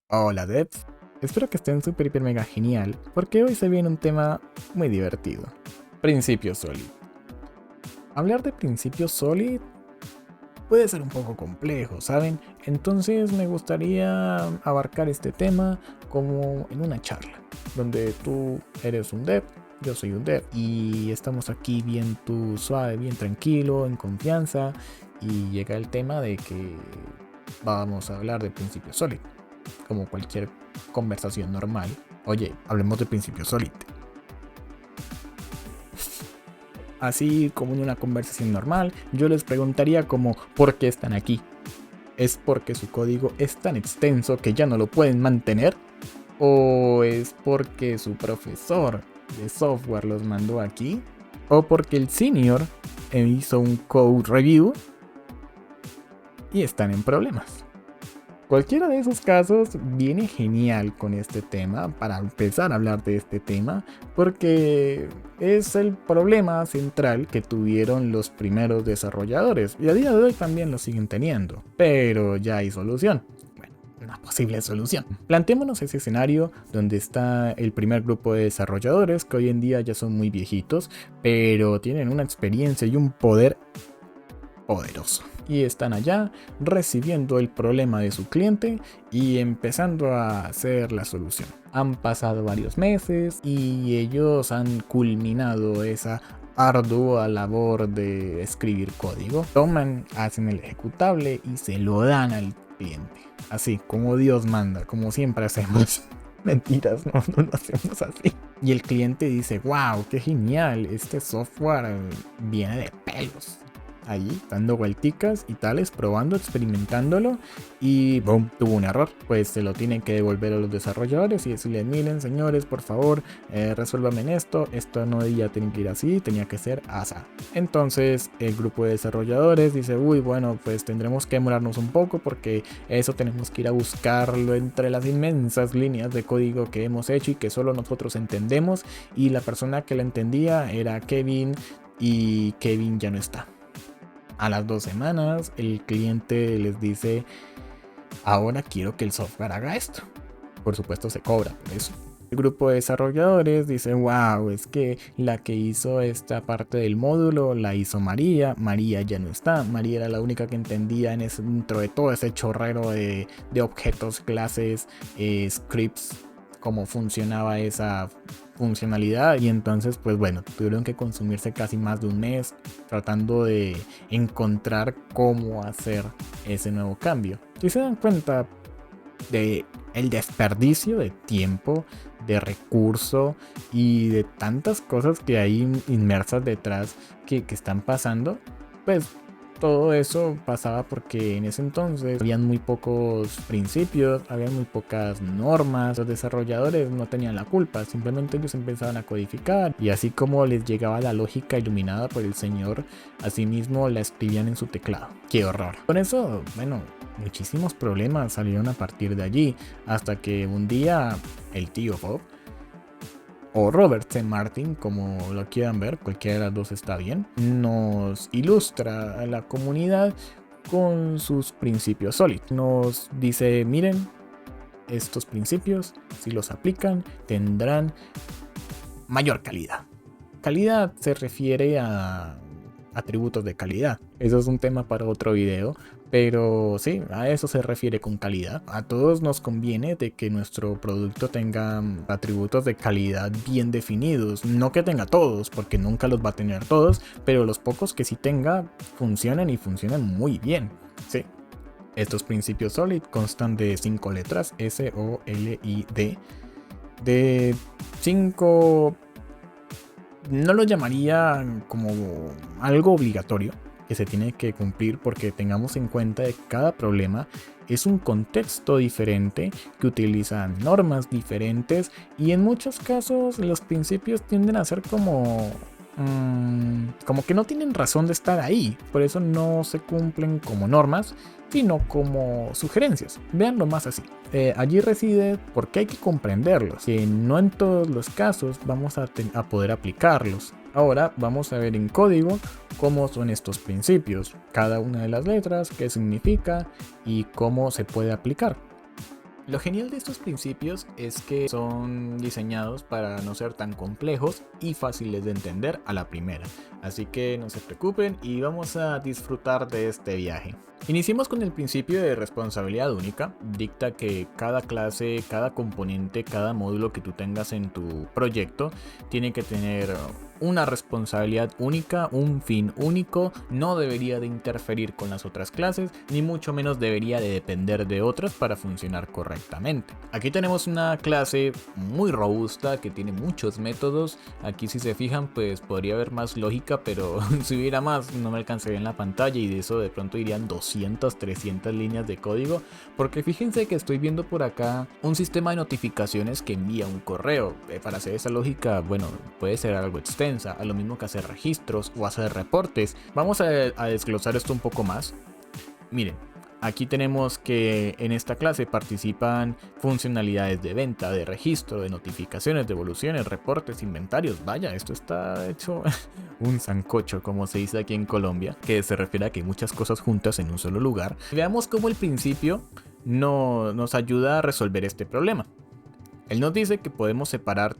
Hola devs, espero que estén super hiper mega genial porque hoy se viene un tema muy divertido. Principio Solid. Hablar de Principio Solid puede ser un poco complejo, ¿saben? Entonces me gustaría abarcar este tema como en una charla, donde tú eres un dev, yo soy un dev y estamos aquí bien tú suave, bien tranquilo, en confianza y llega el tema de que vamos a hablar de Principio Solid como cualquier conversación normal. Oye, hablemos de Principio Solid. Así como en una conversación normal, yo les preguntaría como ¿por qué están aquí? ¿Es porque su código es tan extenso que ya no lo pueden mantener? ¿O es porque su profesor de software los mandó aquí? ¿O porque el senior hizo un code review y están en problemas? Cualquiera de esos casos viene genial con este tema para empezar a hablar de este tema porque es el problema central que tuvieron los primeros desarrolladores y a día de hoy también lo siguen teniendo, pero ya hay solución. Bueno, una posible solución. Planteémonos ese escenario donde está el primer grupo de desarrolladores que hoy en día ya son muy viejitos, pero tienen una experiencia y un poder poderoso. Y están allá recibiendo el problema de su cliente y empezando a hacer la solución. Han pasado varios meses y ellos han culminado esa ardua labor de escribir código. Toman, hacen el ejecutable y se lo dan al cliente. Así, como Dios manda, como siempre hacemos. Mentiras, no lo hacemos así. Y el cliente dice, wow, qué genial, este software viene de pelos. Allí dando vuelticas y tales, probando, experimentándolo y boom, tuvo un error. Pues se lo tienen que devolver a los desarrolladores y decirles, miren señores, por favor, resuélvame en esto no ya tenía que ir así, tenía que ser asa. Entonces el grupo de desarrolladores dice, uy, bueno, pues tendremos que demorarnos un poco porque eso tenemos que ir a buscarlo entre las inmensas líneas de código que hemos hecho y que solo nosotros entendemos, y la persona que la entendía era Kevin y Kevin ya no está. A las 2 semanas el cliente les dice, ahora quiero que el software haga esto. Por supuesto se cobra por eso. El grupo de desarrolladores dice, wow, es que la que hizo esta parte del módulo la hizo María. María ya no está. María era la única que entendía dentro de todo ese chorrero de objetos, clases, scripts, cómo funcionaba esa funcionalidad. Y entonces pues bueno, tuvieron que consumirse casi más de un mes tratando de encontrar cómo hacer ese nuevo cambio. Si se dan cuenta de el desperdicio de tiempo, de recurso y de tantas cosas que hay inmersas detrás que están pasando, pues todo eso pasaba porque en ese entonces habían muy pocos principios, había muy pocas normas. Los desarrolladores no tenían la culpa, simplemente ellos empezaban a codificar y así como les llegaba la lógica iluminada por el señor, asimismo la escribían en su teclado. ¡Qué horror! Con eso, bueno, muchísimos problemas salieron a partir de allí, hasta que un día el tío Bob, o Robert C. Martin, como lo quieran ver, cualquiera de las dos está bien, nos ilustra a la comunidad con sus principios sólidos. Nos dice, miren, estos principios, si los aplican, tendrán mayor calidad. Calidad se refiere a atributos de calidad. Eso es un tema para otro video, pero sí, a eso se refiere con calidad. A todos nos conviene de que nuestro producto tenga atributos de calidad bien definidos. No que tenga todos, porque nunca los va a tener todos, pero los pocos que sí tenga funcionan y funcionan muy bien. Sí. Estos principios SOLID constan de 5 letras, S-O-L-I-D, de 5... No lo llamaría como algo obligatorio que se tiene que cumplir, porque tengamos en cuenta que cada problema es un contexto diferente que utiliza normas diferentes y en muchos casos los principios tienden a ser como que no tienen razón de estar ahí, por eso no se cumplen como normas, sino como sugerencias. Veanlo más así. Allí reside porque hay que comprenderlos, que no en todos los casos vamos a poder aplicarlos. Ahora vamos a ver en código cómo son estos principios, cada una de las letras, qué significa y cómo se puede aplicar. Lo genial de estos principios es que son diseñados para no ser tan complejos y fáciles de entender a la primera. Así que no se preocupen y vamos a disfrutar de este viaje. Iniciemos con el principio de responsabilidad única. Dicta que cada clase, cada componente, cada módulo que tú tengas en tu proyecto tiene que tener una responsabilidad única, un fin único, no debería de interferir con las otras clases, ni mucho menos debería de depender de otras para funcionar correctamente. Aquí tenemos una clase muy robusta que tiene muchos métodos. Aquí si se fijan pues podría haber más lógica, pero si hubiera más no me alcanzaría en la pantalla y de eso de pronto irían 200, 300 líneas de código, porque fíjense que estoy viendo por acá un sistema de notificaciones que envía un correo. Para hacer esa lógica, bueno, puede ser algo extenso, a lo mismo que hacer registros o hacer reportes. Vamos a desglosar esto un poco más. Miren, aquí tenemos que en esta clase participan funcionalidades de venta, de registro, de notificaciones, devoluciones, reportes, inventarios. Vaya, esto está hecho un sancocho, como se dice aquí en Colombia, que se refiere a que hay muchas cosas juntas en un solo lugar. Veamos cómo el principio nos ayuda a resolver este problema. Él nos dice que podemos separar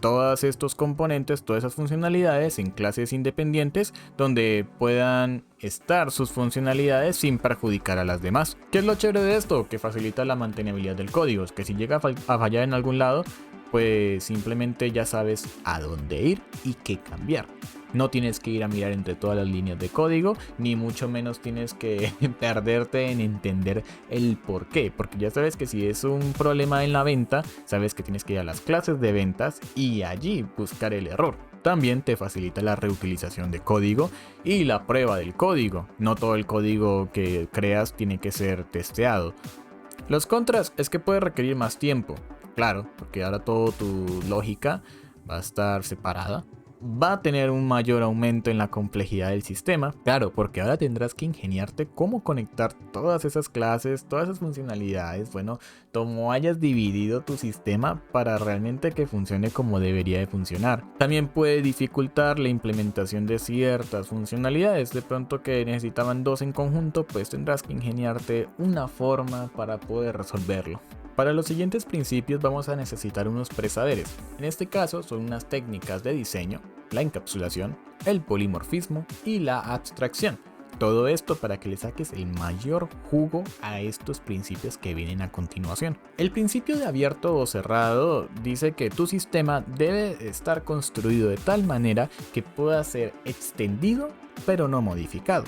todos estos componentes, todas esas funcionalidades en clases independientes donde puedan estar sus funcionalidades sin perjudicar a las demás. ¿Qué es lo chévere de esto? Que facilita la mantenibilidad del código. Es que si llega a fallar en algún lado, pues simplemente ya sabes a dónde ir y qué cambiar. No tienes que ir a mirar entre todas las líneas de código, ni mucho menos tienes que perderte en entender el por qué, porque ya sabes que si es un problema en la venta, sabes que tienes que ir a las clases de ventas y allí buscar el error. También te facilita la reutilización de código y la prueba del código. No todo el código que creas tiene que ser testeado. Los contras es que puede requerir más tiempo, claro, porque ahora toda tu lógica va a estar separada. Va a tener un mayor aumento en la complejidad del sistema, claro, porque ahora tendrás que ingeniarte cómo conectar todas esas clases, todas esas funcionalidades, bueno, como hayas dividido tu sistema para realmente que funcione como debería de funcionar. También puede dificultar la implementación de ciertas funcionalidades, de pronto que necesitaban dos en conjunto, pues tendrás que ingeniarte una forma para poder resolverlo. Para los siguientes principios vamos a necesitar unos presaberes. En este caso son unas técnicas de diseño, la encapsulación, el polimorfismo y la abstracción. Todo esto para que le saques el mayor jugo a estos principios que vienen a continuación. El principio de abierto o cerrado dice que tu sistema debe estar construido de tal manera que pueda ser extendido pero no modificado.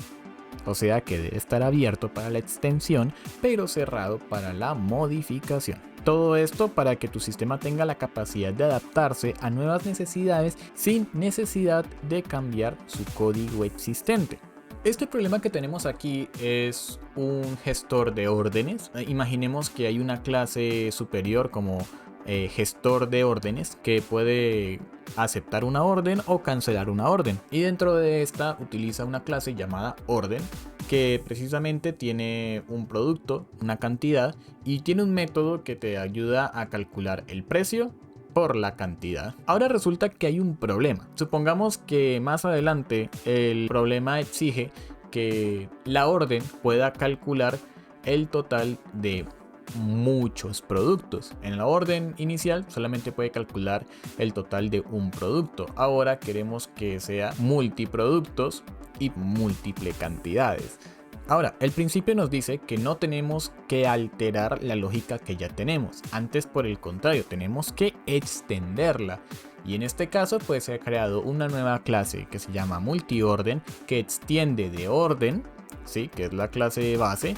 O sea que debe estar abierto para la extensión, pero cerrado para la modificación. Todo esto para que tu sistema tenga la capacidad de adaptarse a nuevas necesidades sin necesidad de cambiar su código existente. Este problema que tenemos aquí es un gestor de órdenes. Imaginemos que hay una clase superior como gestor de órdenes que puede aceptar una orden o cancelar una orden, y dentro de esta utiliza una clase llamada orden que precisamente tiene un producto, una cantidad, y tiene un método que te ayuda a calcular el precio por la cantidad. Ahora resulta que hay un problema. Supongamos que más adelante el problema exige que la orden pueda calcular el total de muchos productos. En la orden inicial solamente puede calcular el total de un producto. Ahora queremos que sea multiproductos y múltiples cantidades. Ahora, el principio nos dice que no tenemos que alterar la lógica que ya tenemos. Antes, por el contrario, tenemos que extenderla. Y en este caso, pues se ha creado una nueva clase que se llama multiorden, que extiende de orden, ¿sí? Que es la clase base,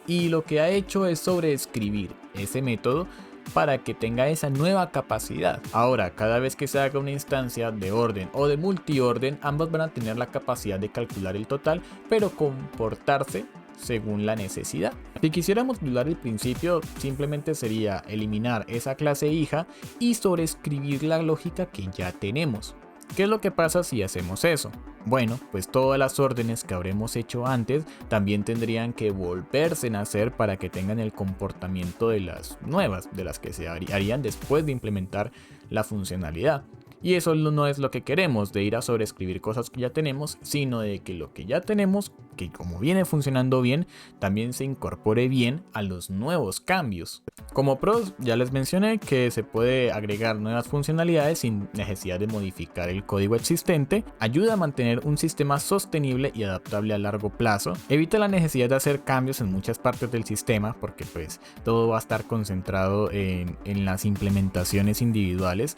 y lo que ha hecho es sobreescribir ese método para que tenga esa nueva capacidad. Ahora, cada vez que se haga una instancia de orden o de multiorden, ambos van a tener la capacidad de calcular el total, pero comportarse según la necesidad. Si quisiéramos violar el principio, simplemente sería eliminar esa clase hija y sobreescribir la lógica que ya tenemos. ¿Qué es lo que pasa si hacemos eso? Bueno, pues todas las órdenes que habremos hecho antes también tendrían que volverse a hacer para que tengan el comportamiento de las nuevas, de las que se harían después de implementar la funcionalidad. Y eso no es lo que queremos, de ir a sobreescribir cosas que ya tenemos, sino de que lo que ya tenemos, que como viene funcionando bien, también se incorpore bien a los nuevos cambios. Como pros, ya les mencioné que se puede agregar nuevas funcionalidades sin necesidad de modificar el código existente, ayuda a mantener un sistema sostenible y adaptable a largo plazo, evita la necesidad de hacer cambios en muchas partes del sistema, porque pues todo va a estar concentrado en las implementaciones individuales.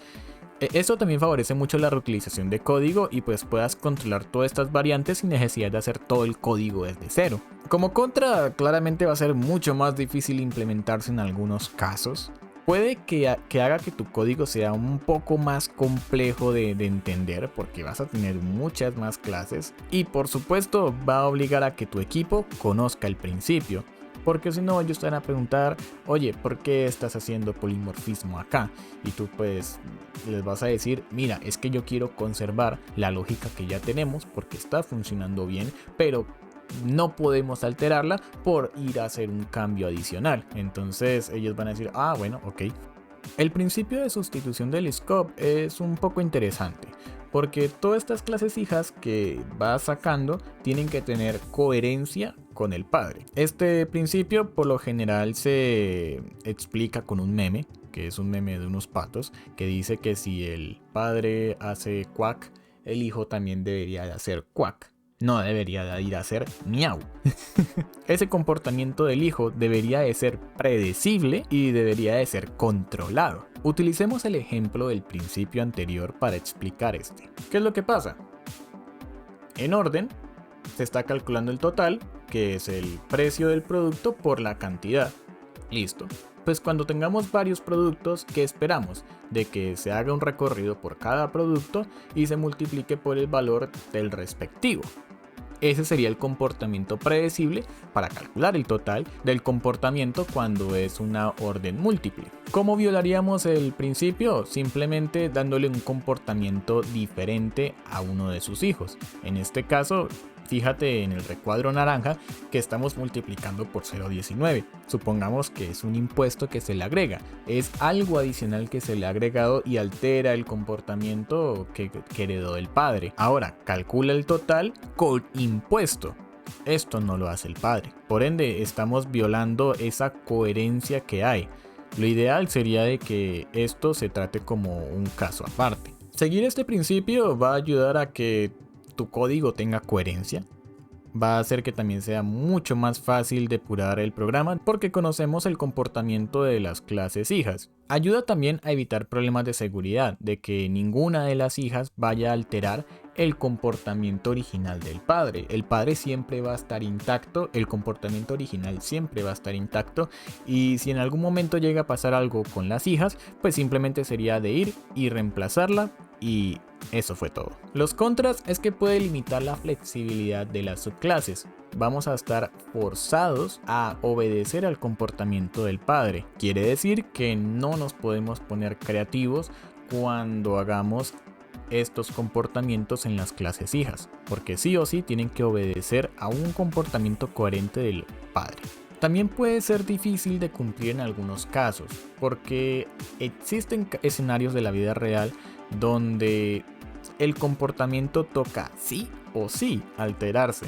Esto también favorece mucho la reutilización de código y pues puedas controlar todas estas variantes sin necesidad de hacer todo el código desde cero. Como contra, claramente va a ser mucho más difícil implementarse en algunos casos. Puede que haga que tu código sea un poco más complejo de entender, porque vas a tener muchas más clases y por supuesto va a obligar a que tu equipo conozca el principio. Porque si no, ellos te van a preguntar, oye, ¿por qué estás haciendo polimorfismo acá? Y tú pues les vas a decir, mira, es que yo quiero conservar la lógica que ya tenemos porque está funcionando bien, pero no podemos alterarla por ir a hacer un cambio adicional. Entonces ellos van a decir, ah, bueno, ok. El principio de sustitución del scope es un poco interesante, porque todas estas clases hijas que vas sacando tienen que tener coherencia con el padre. Este principio por lo general se explica con un meme, que es un meme de unos patos, que dice que si el padre hace quack, el hijo también debería de hacer quack. No debería de ir a hacer miau. Ese comportamiento del hijo debería de ser predecible y debería de ser controlado. Utilicemos el ejemplo del principio anterior para explicar este. ¿Qué es lo que pasa? En orden, se está calculando el total, que es el precio del producto por la cantidad. Listo. Pues cuando tengamos varios productos, ¿qué esperamos? De que se haga un recorrido por cada producto y se multiplique por el valor del respectivo. Ese sería el comportamiento predecible para calcular el total del comportamiento cuando es una orden múltiple. ¿Cómo violaríamos el principio? Simplemente dándole un comportamiento diferente a uno de sus hijos. En este caso, fíjate en el recuadro naranja que estamos multiplicando por 0,19. Supongamos que es un impuesto que se le agrega. Es algo adicional que se le ha agregado y altera el comportamiento que heredó el padre. Ahora, calcula el total con impuesto. Esto no lo hace el padre. Por ende, estamos violando esa coherencia que hay. Lo ideal sería de que esto se trate como un caso aparte. Seguir este principio va a ayudar a que tu código tenga coherencia. Va a hacer que también sea mucho más fácil depurar el programa porque conocemos el comportamiento de las clases hijas. Ayuda también a evitar problemas de seguridad, de que ninguna de las hijas vaya a alterar el comportamiento original del padre. El padre siempre va a estar intacto, el comportamiento original siempre va a estar intacto y si en algún momento llega a pasar algo con las hijas, pues simplemente sería de ir y reemplazarla y eso fue todo. Los contras es que puede limitar la flexibilidad de las subclases. Vamos a estar forzados a obedecer al comportamiento del padre. Quiere decir que no nos podemos poner creativos cuando hagamos estos comportamientos en las clases hijas, porque sí o sí tienen que obedecer a un comportamiento coherente del padre. También puede ser difícil de cumplir en algunos casos, porque existen escenarios de la vida real donde el comportamiento toca sí o sí alterarse.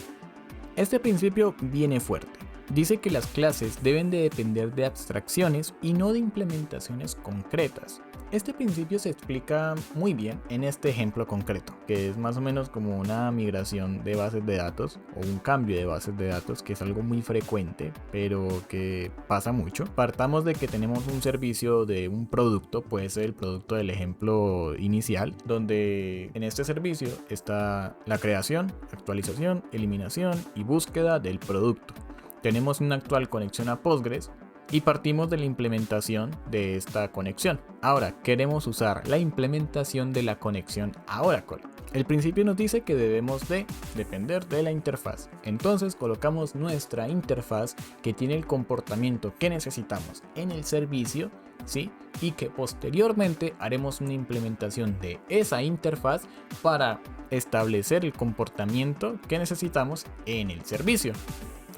Este principio viene fuerte. Dice que las clases deben de depender de abstracciones y no de implementaciones concretas. Este principio se explica muy bien en este ejemplo concreto, que es más o menos como una migración de bases de datos o un cambio de bases de datos, que es algo muy frecuente, pero que pasa mucho. Partamos de que tenemos un servicio de un producto, puede ser el producto del ejemplo inicial, donde en este servicio está la creación, actualización, eliminación y búsqueda del producto. Tenemos una actual conexión a Postgres y partimos de la implementación de esta conexión. Ahora queremos usar la implementación de la conexión a Oracle. El principio nos dice que debemos de depender de la interfaz. Entonces colocamos nuestra interfaz que tiene el comportamiento que necesitamos en el servicio, ¿sí? Y que posteriormente haremos una implementación de esa interfaz para establecer el comportamiento que necesitamos en el servicio.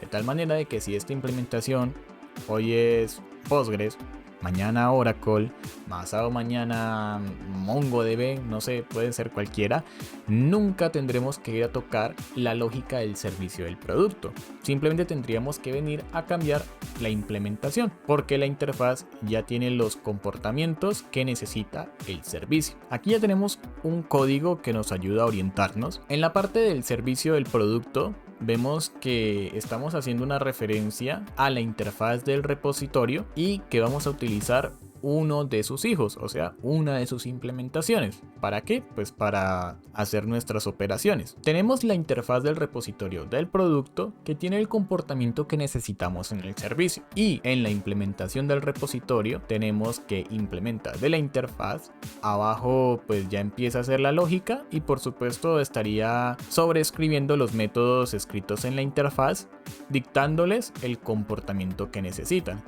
De tal manera de que si esta implementación hoy es Postgres, mañana Oracle, pasado mañana MongoDB, no sé, puede ser cualquiera, nunca tendremos que ir a tocar la lógica del servicio del producto. Simplemente tendríamos que venir a cambiar la implementación, porque la interfaz ya tiene los comportamientos que necesita el servicio. Aquí ya tenemos un código que nos ayuda a orientarnos. En la parte del servicio del producto, vemos que estamos haciendo una referencia a la interfaz del repositorio y que vamos a utilizar uno de sus hijos, o sea, una de sus implementaciones. ¿Para qué? Pues para hacer nuestras operaciones. Tenemos la interfaz del repositorio del producto que tiene el comportamiento que necesitamos en el servicio, y en la implementación del repositorio tenemos que implementar de la interfaz. Abajo pues ya empieza a hacer la lógica y por supuesto estaría sobreescribiendo los métodos escritos en la interfaz, dictándoles el comportamiento que necesitan.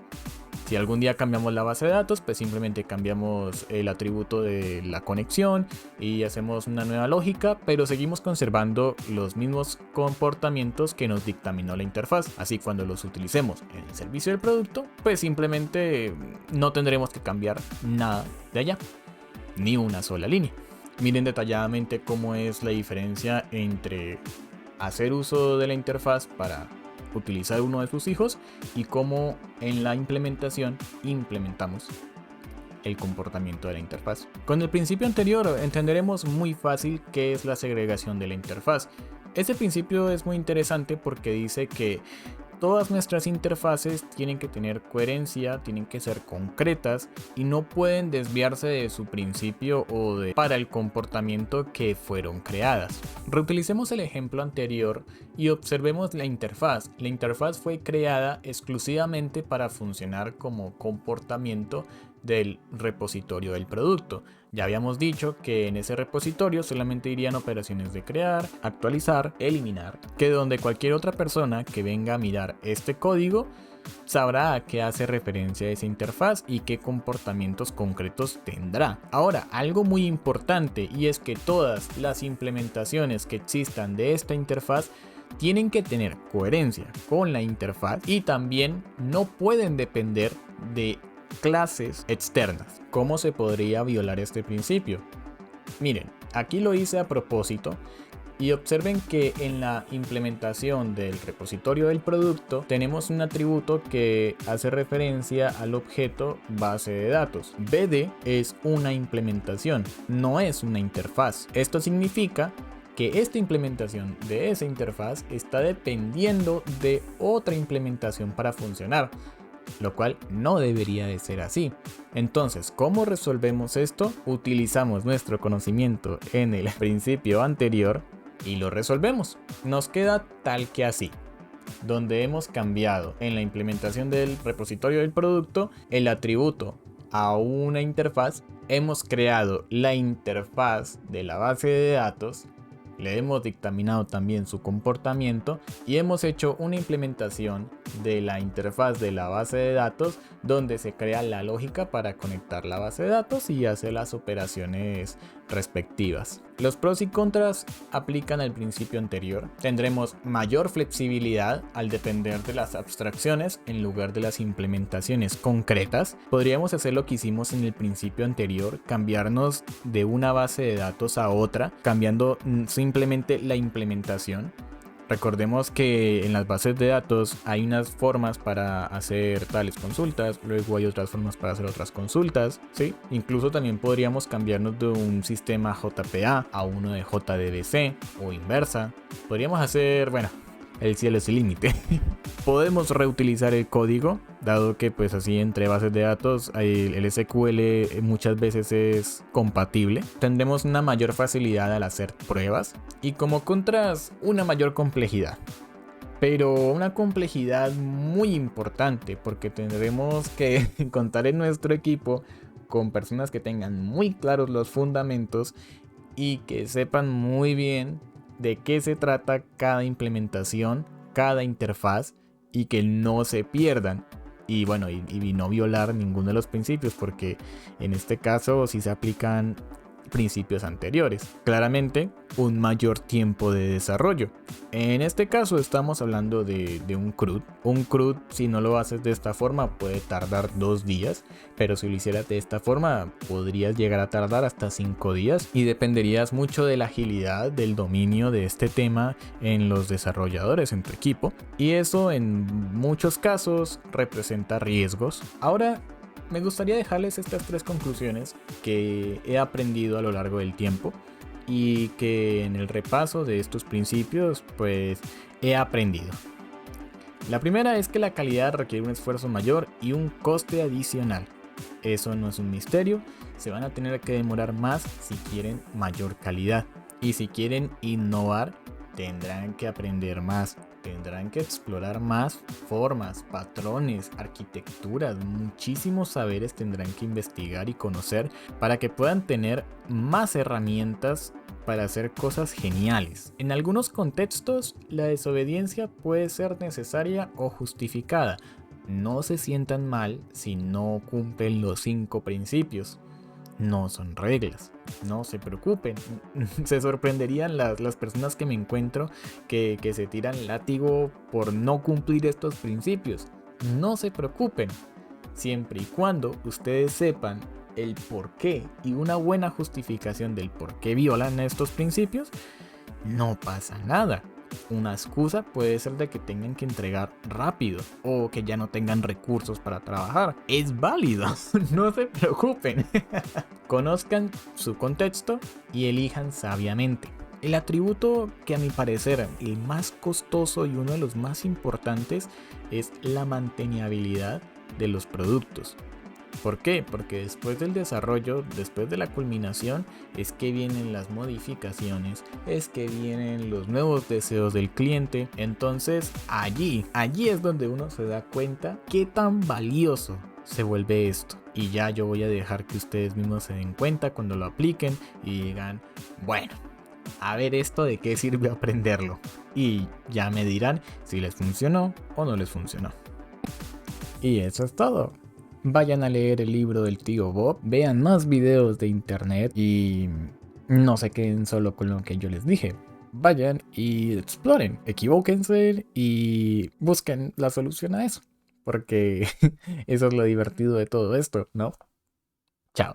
Si algún día cambiamos la base de datos, pues simplemente cambiamos el atributo de la conexión y hacemos una nueva lógica, pero seguimos conservando los mismos comportamientos que nos dictaminó la interfaz. Así, cuando los utilicemos en el servicio del producto, pues simplemente no tendremos que cambiar nada de allá, ni una sola línea. Miren detalladamente cómo es la diferencia entre hacer uso de la interfaz para utilizar uno de sus hijos y cómo en la implementación implementamos el comportamiento de la interfaz. Con el principio anterior entenderemos muy fácil qué es la segregación de la interfaz. Este principio es muy interesante porque dice que todas nuestras interfaces tienen que tener coherencia, tienen que ser concretas y no pueden desviarse de su principio o para el comportamiento que fueron creadas. Reutilicemos el ejemplo anterior y observemos la interfaz. La interfaz fue creada exclusivamente para funcionar como comportamiento del repositorio del producto. Ya habíamos dicho que en ese repositorio solamente irían operaciones de crear, actualizar, eliminar, que donde cualquier otra persona que venga a mirar este código sabrá a qué hace referencia esa interfaz y qué comportamientos concretos tendrá. Ahora, algo muy importante, y es que todas las implementaciones que existan de esta interfaz tienen que tener coherencia con la interfaz y también no pueden depender de clases externas. ¿Cómo se podría violar este principio? Miren, aquí lo hice a propósito y observen que en la implementación del repositorio del producto tenemos un atributo que hace referencia al objeto base de datos. BD es una implementación, no es una interfaz. Esto significa que esta implementación de esa interfaz está dependiendo de otra implementación para funcionar, lo cual no debería de ser así. Entonces, ¿cómo resolvemos esto? Utilizamos nuestro conocimiento en el principio anterior y lo resolvemos. Nos queda tal que así, donde hemos cambiado en la implementación del repositorio del producto el atributo a una interfaz, hemos creado la interfaz de la base de datos, le hemos dictaminado también su comportamiento y hemos hecho una implementación de la interfaz de la base de datos donde se crea la lógica para conectar la base de datos y hacer las operaciones respectivas. Los pros y contras aplican al principio anterior. Tendremos mayor flexibilidad al depender de las abstracciones en lugar de las implementaciones concretas. Podríamos hacer lo que hicimos en el principio anterior, cambiarnos de una base de datos a otra, cambiando simplemente la implementación. Recordemos que en las bases de datos hay unas formas para hacer tales consultas, luego hay otras formas para hacer otras consultas, ¿sí? Incluso también podríamos cambiarnos de un sistema JPA a uno de JDBC o inversa. Podríamos hacer, bueno, el cielo es el límite. Podemos reutilizar el código, dado que pues así entre bases de datos el SQL muchas veces es compatible. Tendremos una mayor facilidad al hacer pruebas y como contras una mayor complejidad. Pero una complejidad muy importante porque tendremos que contar en nuestro equipo con personas que tengan muy claros los fundamentos y que sepan muy bien de qué se trata cada implementación, cada interfaz y que no se pierdan. Y bueno, y no violar ninguno de los principios porque en este caso sí se aplican principios anteriores. Claramente, un mayor tiempo de desarrollo. En este caso estamos hablando de un CRUD. Un CRUD, si no lo haces de esta forma, puede tardar 2 días, pero si lo hicieras de esta forma, podrías llegar a tardar hasta 5 días y dependerías mucho de la agilidad, del dominio de este tema en los desarrolladores en tu equipo, y eso en muchos casos representa riesgos. Ahora, me gustaría dejarles estas 3 conclusiones que he aprendido a lo largo del tiempo y que en el repaso de estos principios pues he aprendido. La primera es que la calidad requiere un esfuerzo mayor y un coste adicional. Eso no es un misterio, se van a tener que demorar más si quieren mayor calidad. Y si quieren innovar, tendrán que aprender más, tendrán que explorar más formas, patrones, arquitecturas, muchísimos saberes tendrán que investigar y conocer para que puedan tener más herramientas para hacer cosas geniales. En algunos contextos, la desobediencia puede ser necesaria o justificada. No se sientan mal si no cumplen los 5 principios. No son reglas, no se preocupen. Se sorprenderían las personas que me encuentro que se tiran látigo por no cumplir estos principios. No se preocupen, siempre y cuando ustedes sepan el por qué y una buena justificación del por qué violan estos principios, no pasa nada. Una excusa puede ser de que tengan que entregar rápido o que ya no tengan recursos para trabajar. Es válido, no se preocupen. Conozcan su contexto y elijan sabiamente. El atributo que a mi parecer el más costoso y uno de los más importantes es la mantenibilidad de los productos. ¿Por qué? Porque después del desarrollo, después de la culminación, es que vienen las modificaciones, es que vienen los nuevos deseos del cliente. Entonces allí es donde uno se da cuenta qué tan valioso se vuelve esto. Y ya yo voy a dejar que ustedes mismos se den cuenta cuando lo apliquen y digan, bueno, a ver esto de qué sirve aprenderlo. Y ya me dirán si les funcionó o no les funcionó. Y eso es todo. Vayan a leer el libro del tío Bob, vean más videos de internet y no se queden solo con lo que yo les dije. Vayan y exploren, equivóquense y busquen la solución a eso. Porque eso es lo divertido de todo esto, ¿no? Chao.